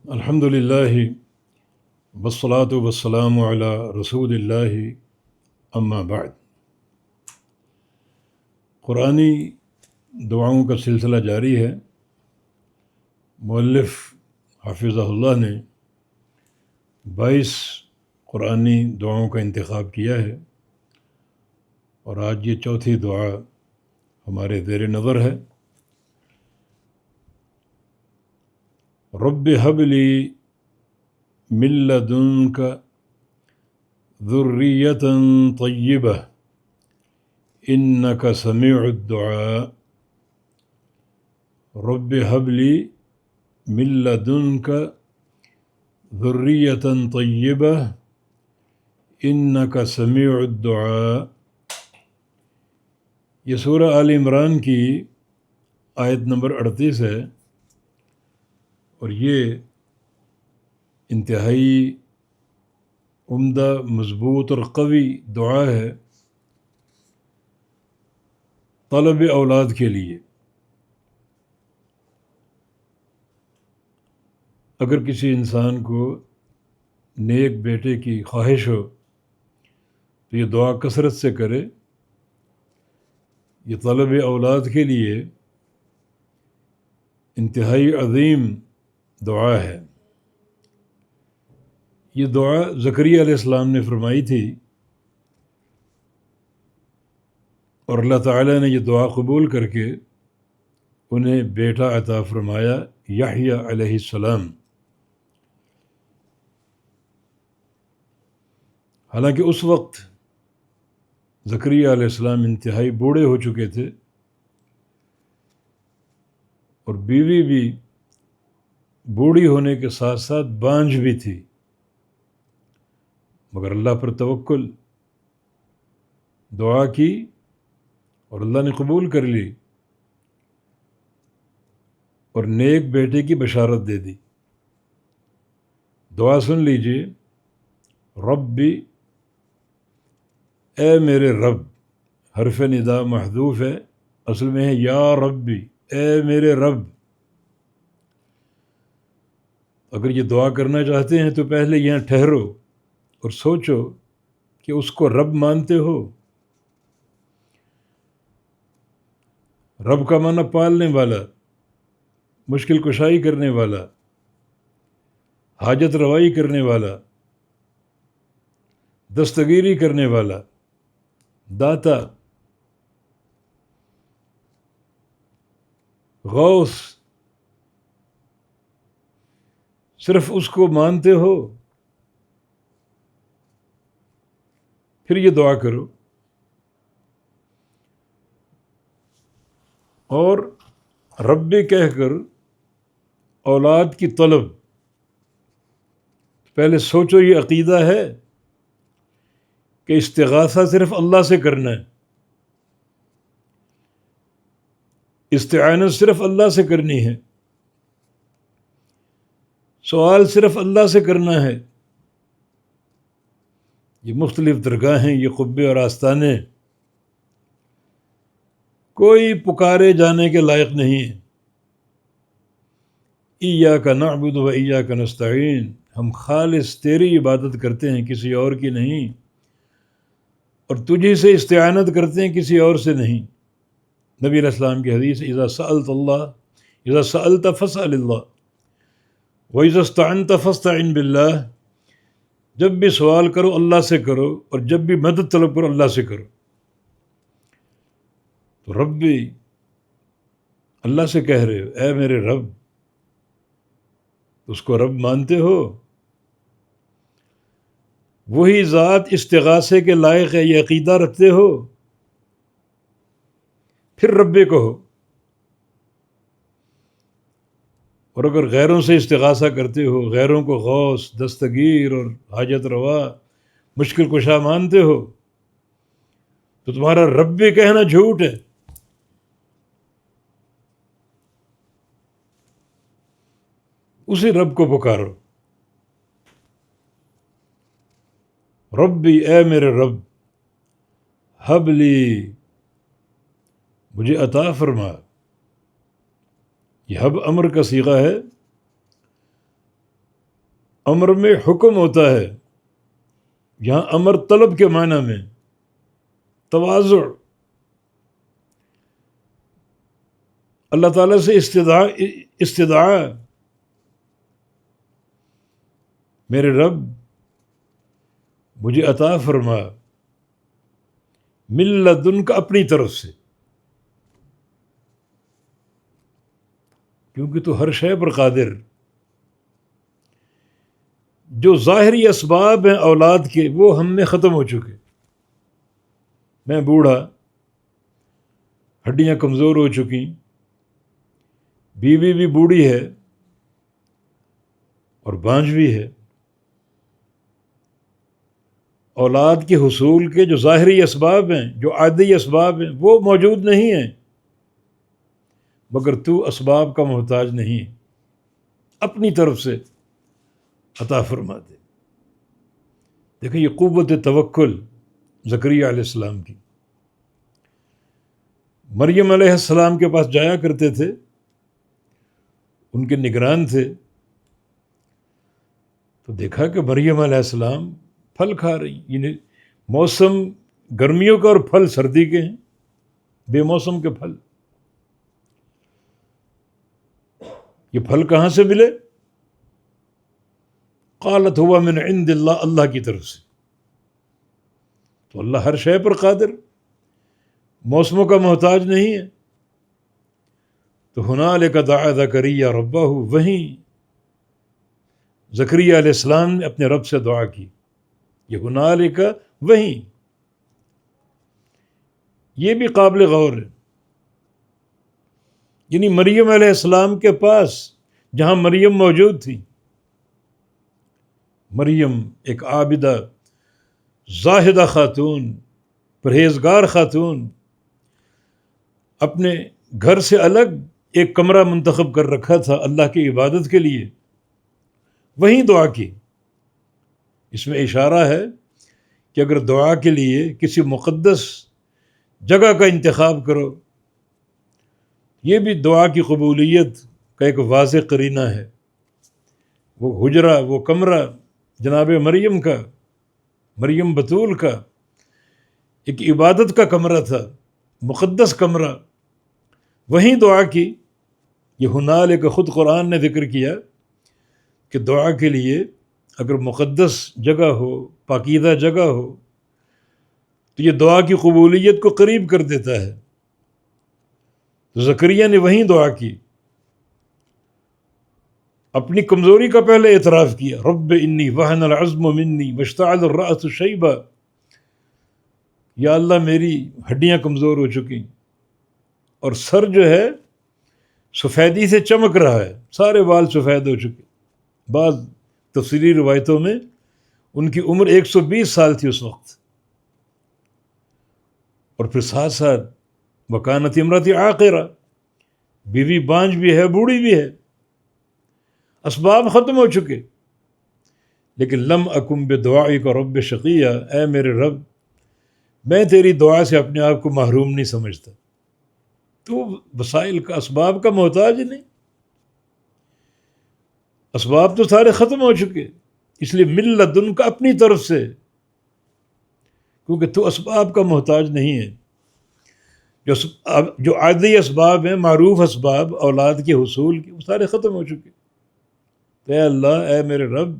الحمد للہ والصلاة والسلام علی رسول اللہ اما بعد۔ قرآنی دعاؤں کا سلسلہ جاری ہے۔ مؤلف حفظہ اللہ نے 22 قرآنی دعاؤں کا انتخاب کیا ہے، اور آج یہ چوتھی دعا ہمارے زیر نظر ہے۔ رب حب لی من لدنک ذریۃ طیبہ انک سمیع الدعاء۔ رب حب لی من لدنک ذریۃ طیبہ انک سمیع الدعاء۔ یہ سورہ آل عمران کی آیت نمبر 38 ہے، اور یہ انتہائی عمدہ، مضبوط اور قوی دعا ہے طلب اولاد کے لیے۔ اگر کسی انسان کو نیک بیٹے کی خواہش ہو تو یہ دعا کثرت سے کرے۔ یہ طلب اولاد کے لیے انتہائی عظیم دعا ہے۔ یہ دعا زکریا علیہ السلام نے فرمائی تھی، اور اللہ تعالیٰ نے یہ دعا قبول کر کے انہیں بیٹا عطا فرمایا، یحییٰ علیہ السلام۔ حالانکہ اس وقت زکریا علیہ السلام انتہائی بوڑھے ہو چکے تھے، اور بیوی بھی بوڑھی ہونے کے ساتھ ساتھ بانجھ بھی تھی، مگر اللہ پر توکل، دعا کی اور اللہ نے قبول کر لی، اور نیک بیٹے کی بشارت دے دی۔ دعا سن لیجئے، ربی، اے میرے رب۔ حرف ندا محذوف ہے، اصل میں ہے یا ربی، اے میرے رب۔ اگر یہ دعا کرنا چاہتے ہیں تو پہلے یہاں ٹھہرو اور سوچو کہ اس کو رب مانتے ہو۔ رب کا معنی پالنے والا، مشکل کشائی کرنے والا، حاجت روائی کرنے والا، دستگیری کرنے والا، داتا، غوث۔ صرف اس کو مانتے ہو، پھر یہ دعا کرو۔ اور رب کہہ کر اولاد کی طلب، پہلے سوچو یہ عقیدہ ہے کہ استغاثہ صرف اللہ سے کرنا ہے، استعانت صرف اللہ سے کرنی ہے، سوال صرف اللہ سے کرنا ہے۔ یہ مختلف درگاہیں، یہ قبے اور آستانے کوئی پکارے جانے کے لائق نہیں ہیں۔ ایاک نعبد و ایاک نستعین، ہم خالص تیری عبادت کرتے ہیں، کسی اور کی نہیں، اور تجھی سے استعانت کرتے ہیں، کسی اور سے نہیں۔ نبی علیہ السلام کی حدیث، اذا سألت فاسأل اللہ وَإِذَا اسْتَعَنْتَ فَاسْتَعِنْ بِاللَّهِ۔ جب بھی سوال کرو اللہ سے کرو، اور جب بھی مدد طلب کرو اللہ سے کرو۔ تو ربی، اللہ سے کہہ رہے ہو، اے میرے رب، اس کو رب مانتے ہو؟ وہی ذات استغاثے کے لائق ہے، یہ عقیدہ رکھتے ہو؟ پھر رب کہو۔ اور اگر غیروں سے استغاثہ کرتے ہو، غیروں کو غوث، دستگیر اور حاجت روا، مشکل کشا مانتے ہو، تو تمہارا رب کہنا جھوٹ ہے۔ اسی رب کو پکارو۔ ربی، اے میرے رب، حب لی، مجھے عطا فرما۔ یہ حب امر کا صیغہ ہے، امر میں حکم ہوتا ہے، یہاں امر طلب کے معنی میں، تواضع، اللہ تعالیٰ سے استدعا، میرے رب مجھے عطا فرما من لدن کا، اپنی طرف سے، کیونکہ تو ہر شے پر قادر۔ جو ظاہری اسباب ہیں اولاد کے وہ ہم میں ختم ہو چکے، میں بوڑھا، ہڈیاں کمزور ہو چکی، بیوی بھی بوڑھی ہے اور بانجھ بھی ہے، اولاد کے حصول کے جو ظاہری اسباب ہیں، جو عادی اسباب ہیں، وہ موجود نہیں ہیں، مگر تو اسباب کا محتاج نہیں، اپنی طرف سے عطا فرما دے۔ دیکھیں یہ قوت توکل زکریا علیہ السلام کی۔ مریم علیہ السلام کے پاس جایا کرتے تھے، ان کے نگران تھے، تو دیکھا کہ مریم علیہ السلام پھل کھا رہی، یعنی موسم گرمیوں کا اور پھل سردی کے ہیں، بے موسم کے پھل۔ یہ پھل کہاں سے ملے؟ قالت ہوا من عند اللہ، اللہ کی طرف سے۔ تو اللہ ہر شے پر قادر، موسموں کا محتاج نہیں ہے۔ تو ہنالک دعا زکریا ربہ، وہیں زکریا علیہ السلام نے اپنے رب سے دعا کی۔ یہ ہنالک، وہیں، یہ بھی قابل غور ہے، یعنی مریم علیہ السلام کے پاس جہاں مریم موجود تھی، مریم ایک عابدہ، زاہدہ خاتون، پرہیزگار خاتون، اپنے گھر سے الگ ایک کمرہ منتخب کر رکھا تھا اللہ کی عبادت کے لیے، وہیں دعا کی۔ اس میں اشارہ ہے کہ اگر دعا کے لیے کسی مقدس جگہ کا انتخاب کرو، یہ بھی دعا کی قبولیت کا ایک واضح قرینہ ہے۔ وہ حجرہ، وہ کمرہ جناب مریم کا، مریم بطول کا ایک عبادت کا کمرہ تھا، مقدس کمرہ، وہیں دعا کی۔ یہ ہنالک خود قرآن نے ذکر کیا کہ دعا کے لیے اگر مقدس جگہ ہو، پاکیزہ جگہ ہو، تو یہ دعا کی قبولیت کو قریب کر دیتا ہے۔ تو زکریا نے وہیں دعا کی، اپنی کمزوری کا پہلے اعتراف کیا، رب انی وہن العظم منی واشتعل الرأس شیبا، یا اللہ میری ہڈیاں کمزور ہو چکی اور سر جو ہے سفیدی سے چمک رہا ہے، سارے بال سفید ہو چکے۔ بعض تفصیلی روایتوں میں ان کی عمر 120 سال تھی اس وقت، اور پھر ساتھ ساتھ وکانت امرأتی عاقرہ، بیوی بانجھ بھی ہے، بوڑھی بھی ہے، اسباب ختم ہو چکے، لیکن لم اکم بدعائک رب شقیہ، اے میرے رب میں تیری دعا سے اپنے آپ کو محروم نہیں سمجھتا، تو وسائل کا، اسباب کا محتاج نہیں، اسباب تو سارے ختم ہو چکے، اس لیے من لدن کا، اپنی طرف سے، کیونکہ تو اسباب کا محتاج نہیں ہے۔ جو عادی اسباب ہیں، معروف اسباب اولاد کے حصول کے، وہ سارے ختم ہو چکے۔ اے اللہ، اے میرے رب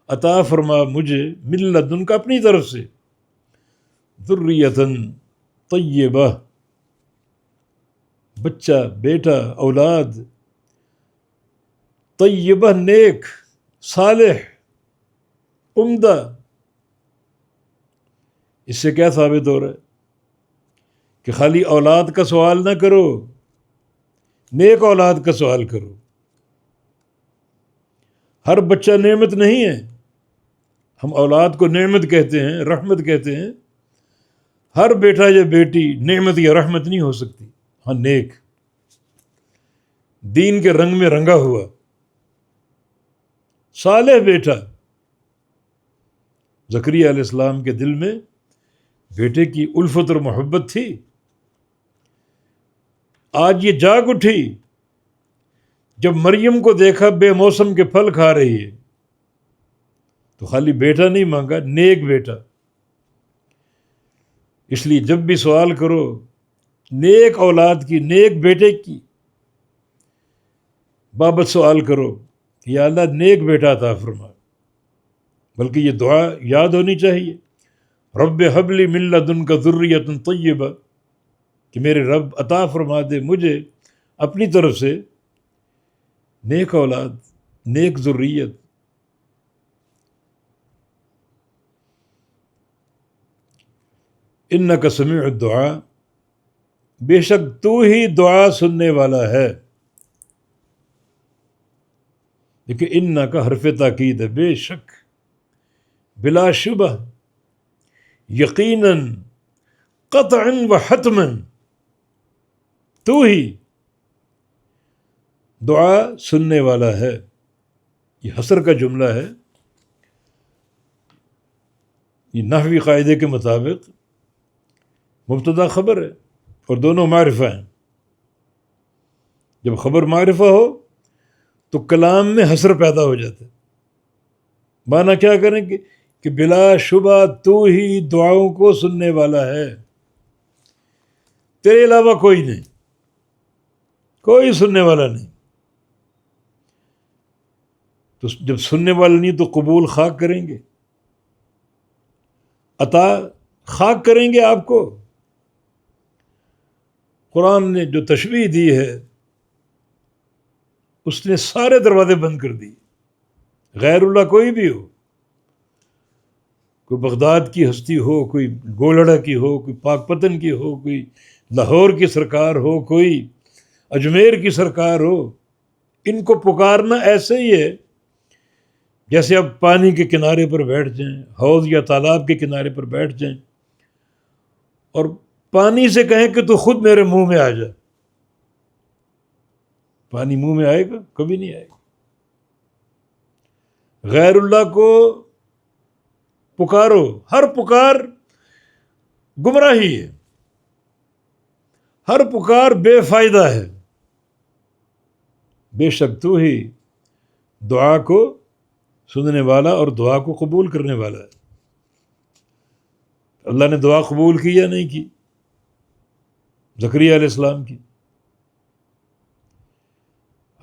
عطا فرما مجھے من لدن کا، اپنی طرف سے، ذریۃ طیبہ، بچہ، بیٹا، اولاد طیبہ، نیک، صالح، عمدہ۔ اس سے کیا ثابت ہو رہا ہے کہ خالی اولاد کا سوال نہ کرو، نیک اولاد کا سوال کرو۔ ہر بچہ نعمت نہیں ہے، ہم اولاد کو نعمت کہتے ہیں، رحمت کہتے ہیں، ہر بیٹا یا بیٹی نعمت یا رحمت نہیں ہو سکتی۔ ہاں نیک، دین کے رنگ میں رنگا ہوا، صالح بیٹا۔ زکریا علیہ السلام کے دل میں بیٹے کی الفت اور محبت تھی۔ آج یہ جاگ اٹھی جب مریم کو دیکھا بے موسم کے پھل کھا رہی ہے، تو خالی بیٹا نہیں مانگا، نیک بیٹا. اس لیے جب بھی سوال کرو نیک اولاد کی، نیک بیٹے کی بابت سوال کرو کہ یا اللہ نیک بیٹا عطا فرما. بلکہ یہ دعا یاد ہونی چاہیے، رب حب لی من لدنک ذریۃ طیبہ، کہ میرے رب عطا فرما دے مجھے اپنی طرف سے نیک اولاد، نیک ذریت. انک سمیع الدعاء، بے شک تو ہی دعا سننے والا ہے. دیکھیں انک حرف تاکید ہے، بے شک، بلا شبہ، یقیناً، قطعاً و حتماً، تو ہی دعا سننے والا ہے. یہ حصر کا جملہ ہے. یہ نحوی قاعدے کے مطابق مبتدا خبر ہے اور دونوں معرفہ ہیں. جب خبر معرفہ ہو تو کلام میں حصر پیدا ہو جاتا ہے. معنی کیا کریں گے کہ بلا شبہ تو ہی دعاؤں کو سننے والا ہے، تیرے علاوہ کوئی نہیں، کوئی سننے والا نہیں. تو جب سننے والا نہیں تو قبول خاک کریں گے، عطا خاک کریں گے آپ کو. قرآن نے جو تشبیہ دی ہے اس نے سارے دروازے بند کر دیے. غیر اللہ کوئی بھی ہو، کوئی بغداد کی ہستی ہو، کوئی گولڑا کی ہو، کوئی پاک پتن کی ہو، کوئی لاہور کی سرکار ہو، کوئی اجمیر کی سرکار ہو، ان کو پکارنا ایسے ہی ہے جیسے آپ پانی کے کنارے پر بیٹھ جائیں، حوض یا تالاب کے کنارے پر بیٹھ جائیں اور پانی سے کہیں کہ تو خود میرے منہ میں آ جا. پانی منہ میں آئے گا؟ کبھی نہیں آئے گا. غیر اللہ کو پکارو، ہر پکار گمراہی ہے، ہر پکار بے فائدہ ہے. بے شک تو ہی دعا کو سننے والا اور دعا کو قبول کرنے والا ہے. اللہ نے دعا قبول کی یا نہیں کی زکریا علیہ السلام کی؟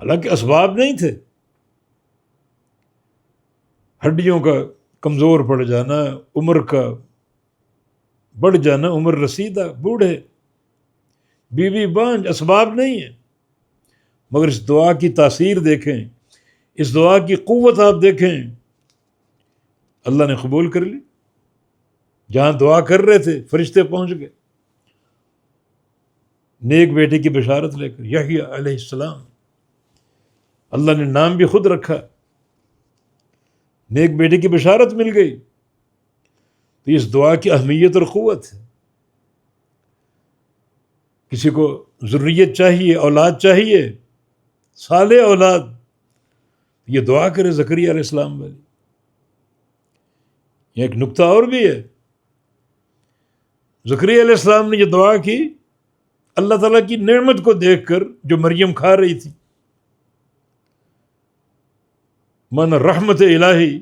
حالانکہ اسباب نہیں تھے. ہڈیوں کا کمزور پڑ جانا، عمر کا بڑھ جانا، عمر رسیدہ، بوڑھے، بیوی بانج، اسباب نہیں ہیں. مگر اس دعا کی تاثیر دیکھیں، اس دعا کی قوت آپ دیکھیں. اللہ نے قبول کر لی. جہاں دعا کر رہے تھے فرشتے پہنچ گئے نیک بیٹے کی بشارت لے کر، یحییٰ علیہ السلام. اللہ نے نام بھی خود رکھا، نیک بیٹے کی بشارت مل گئی. تو اس دعا کی اہمیت اور قوت ہے. کسی کو ذریت چاہیے، اولاد چاہیے، صالح اولاد، یہ دعا کرے زکریا علیہ السلام والی. یہ ایک نکتہ اور بھی ہے. زکریا علیہ السلام نے یہ دعا کی اللہ تعالیٰ کی نعمت کو دیکھ کر جو مریم کھا رہی تھی. من رحمت الہی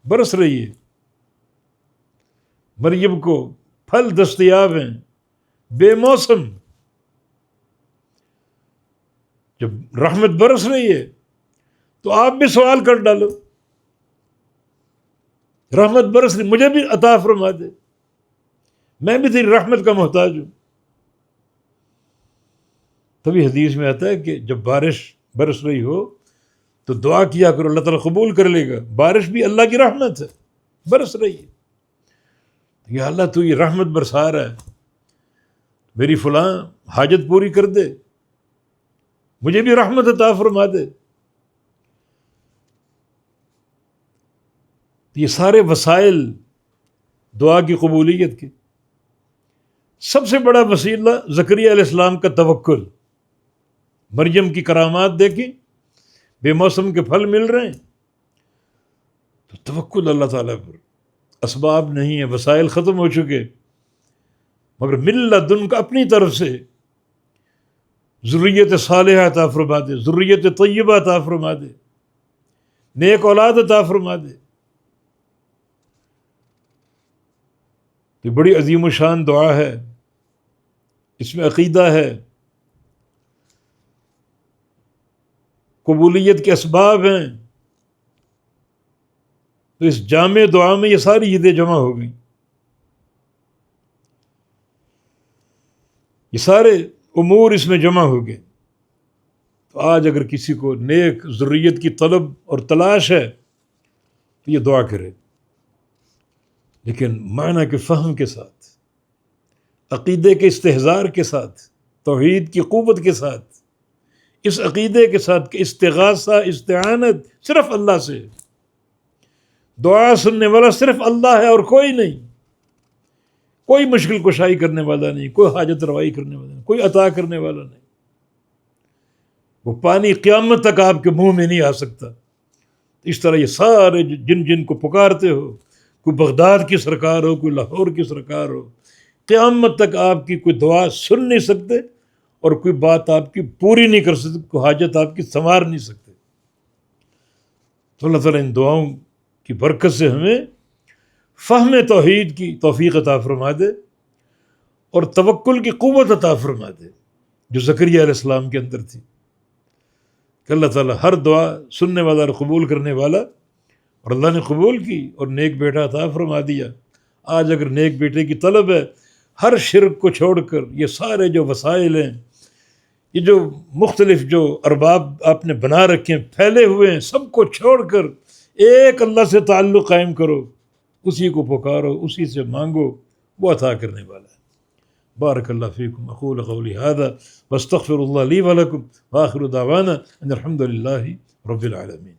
برس رہی ہے، مریم کو پھل دستیاب ہیں بے موسم. جب رحمت برس رہی ہے تو آپ بھی سوال کر ڈالو، رحمت برس رہی، مجھے بھی عطا فرما دے، میں بھی تیری رحمت کا محتاج ہوں. تبھی حدیث میں آتا ہے کہ جب بارش برس رہی ہو تو دعا کیا کرو، اللہ تعالیٰ قبول کر لے گا. بارش بھی اللہ کی رحمت ہے، برس رہی ہے. یا اللہ تو یہ رحمت برسا رہا ہے، میری فلاں حاجت پوری کر دے، مجھے بھی رحمت عطا فرما دے. یہ سارے وسائل دعا کی قبولیت کے. سب سے بڑا وسیلہ زکریا علیہ السلام کا توکل. مریم کی کرامات دیکھیں، بے موسم کے پھل مل رہے ہیں، تو توکل اللہ تعالیٰ پر. اسباب نہیں ہیں، وسائل ختم ہو چکے، مگر من لدن کا اپنی طرف سے ذریت صالحہ عطا فرما دے، ذریت طیبہ عطا فرما دے، نیک اولاد عطا فرما دے. تو بڑی عظیم و شان دعا ہے، اس میں عقیدہ ہے، قبولیت کے اسباب ہیں. تو اس جامع دعا میں یہ ساری چیزیں جمع ہو گئی، یہ سارے امور اس میں جمع ہو گئے. تو آج اگر کسی کو نیک ذریت کی طلب اور تلاش ہے تو یہ دعا کرے، لیکن معنی کے فہم کے ساتھ، عقیدے کے استحضار کے ساتھ، توحید کی قوت کے ساتھ، اس عقیدے کے ساتھ کہ استغاثہ، استعانت صرف اللہ سے، دعا سننے والا صرف اللہ ہے اور کوئی نہیں، کوئی مشکل کشائی کرنے والا نہیں، کوئی حاجت روائی کرنے والا نہیں، کوئی عطا کرنے والا نہیں. وہ پانی قیامت تک آپ کے منہ میں نہیں آ سکتا. اس طرح یہ سارے جن کو پکارتے ہو، کوئی بغداد کی سرکار ہو، کوئی لاہور کی سرکار ہو، قیامت تک آپ کی کوئی دعا سن نہیں سکتے اور کوئی بات آپ کی پوری نہیں کر سکتے، کوئی حاجت آپ کی سنوار نہیں سکتے. تو اللہ تعالیٰ ان دعاؤں کی برکت سے ہمیں فہم توحید کی توفیق عطا فرما دے اور توکل کی قوت عطا فرما دے جو زکریا علیہ السلام کے اندر تھی، کہ اللہ تعالیٰ ہر دعا سننے والا اور قبول کرنے والا، اور اللہ نے قبول کی اور نیک بیٹا عطا فرما دیا. آج اگر نیک بیٹے کی طلب ہے، ہر شرک کو چھوڑ کر یہ سارے جو وسائل ہیں، یہ جو مختلف جو ارباب آپ نے بنا رکھے ہیں، پھیلے ہوئے ہیں، سب کو چھوڑ کر ایک اللہ سے تعلق قائم کرو، اسی کو پکارو، اسی سے مانگو، وہ عطا کرنے والا ہے. بارک اللہ فیکم. اقول قولی ھذا واستغفر اللہ لی ولکم، وآخر دعوانا ان الحمد للہ رب العالمین.